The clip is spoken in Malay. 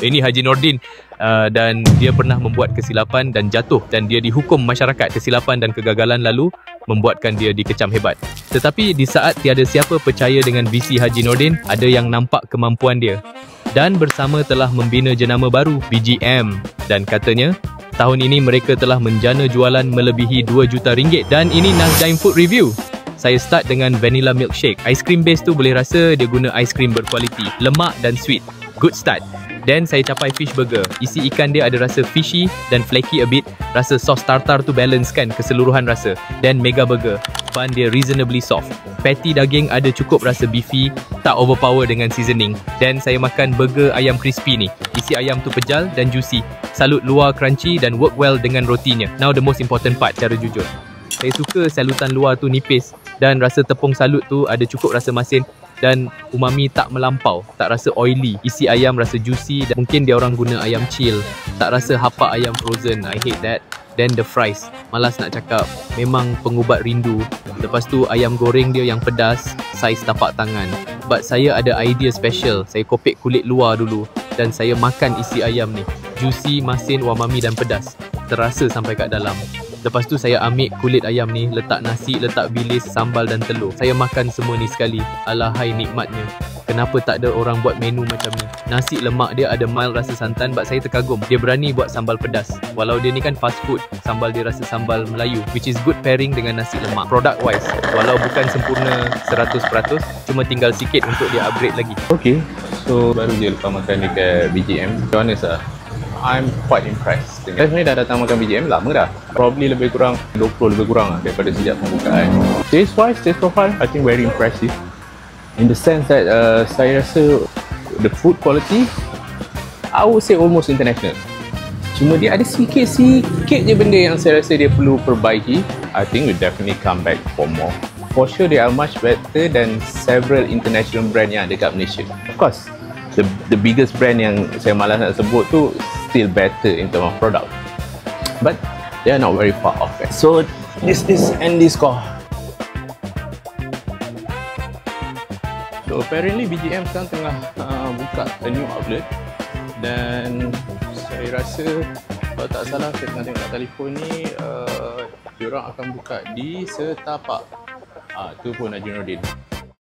ini Haji Nordin, dan dia pernah membuat kesilapan dan jatuh, dan dia dihukum masyarakat. Kesilapan dan kegagalan lalu membuatkan dia dikecam hebat. Tetapi di saat tiada siapa percaya dengan visi Haji Nordin, ada yang nampak kemampuan dia dan bersama telah membina jenama baru, BGM, dan katanya tahun ini mereka telah menjana jualan melebihi 2 juta ringgit. Dan ini Nazdain Food Review. Saya start dengan vanilla milkshake. Aiskrim base tu boleh rasa dia guna aiskrim berkualiti, lemak dan sweet. Good start. Then saya capai fish burger. Isi ikan dia ada rasa fishy dan flaky a bit. Rasa sos tartar tu balance kan keseluruhan rasa. Then mega burger. Bun dia reasonably soft. Patty daging ada cukup rasa beefy, tak overpower dengan seasoning. Then saya makan burger ayam crispy ni. Isi ayam tu pejal dan juicy. Salut luar crunchy dan work well dengan rotinya. Now the most important part, cara jujur. Saya suka salutan luar tu nipis dan rasa tepung salut tu ada cukup rasa masin dan umami tak melampau, tak rasa oily. Isi ayam rasa juicy dan mungkin dia orang guna ayam chill, tak rasa hapak ayam frozen. I hate that. Then the fries, malas nak cakap, memang pengubat rindu. Lepas tu ayam goreng dia yang pedas, saiz tapak tangan. But saya ada idea special. Saya kopek kulit luar dulu dan saya makan isi ayam ni. Juicy, masin, umami dan pedas, terasa sampai kat dalam. Lepas tu saya ambil kulit ayam ni, letak nasi, letak bilis, sambal dan telur. Saya makan semua ni sekali. Alahai nikmatnya. Kenapa tak ada orang buat menu macam ni? Nasi lemak dia ada mild rasa santan, but saya terkagum. Dia berani buat sambal pedas. Walau dia ni kan fast food, sambal dia rasa sambal Melayu, which is good pairing dengan nasi lemak. Product wise, walau bukan sempurna 100%, cuma tinggal sikit untuk dia upgrade lagi. Okay, so baru je lepas makan dekat BGM. To be honest lah, I'm quite impressed. Saya sebenarnya dah datang makan BGM lama dah. Probably lebih kurang 20 lebih kurang lah daripada sejak pembukaan. Taste wise, taste profile, I think very impressive. In the sense that saya rasa the food quality, I would say almost international. Cuma dia ada sikit-sikit je benda yang saya rasa dia perlu perbaiki. I think we'll definitely come back for more. For sure they are much better than several international brand yang ada kat Malaysia. Of course, the biggest brand yang saya malas nak sebut tu still better in terms of product, but they are not very far off. So this is Andy score. So apparently BGM sekarang tengah buka a new outlet, dan saya rasa kalau tak salah saya tengah tengok kat telefon ni, diorang akan buka di Setapak. Tu pun Haji Nordin.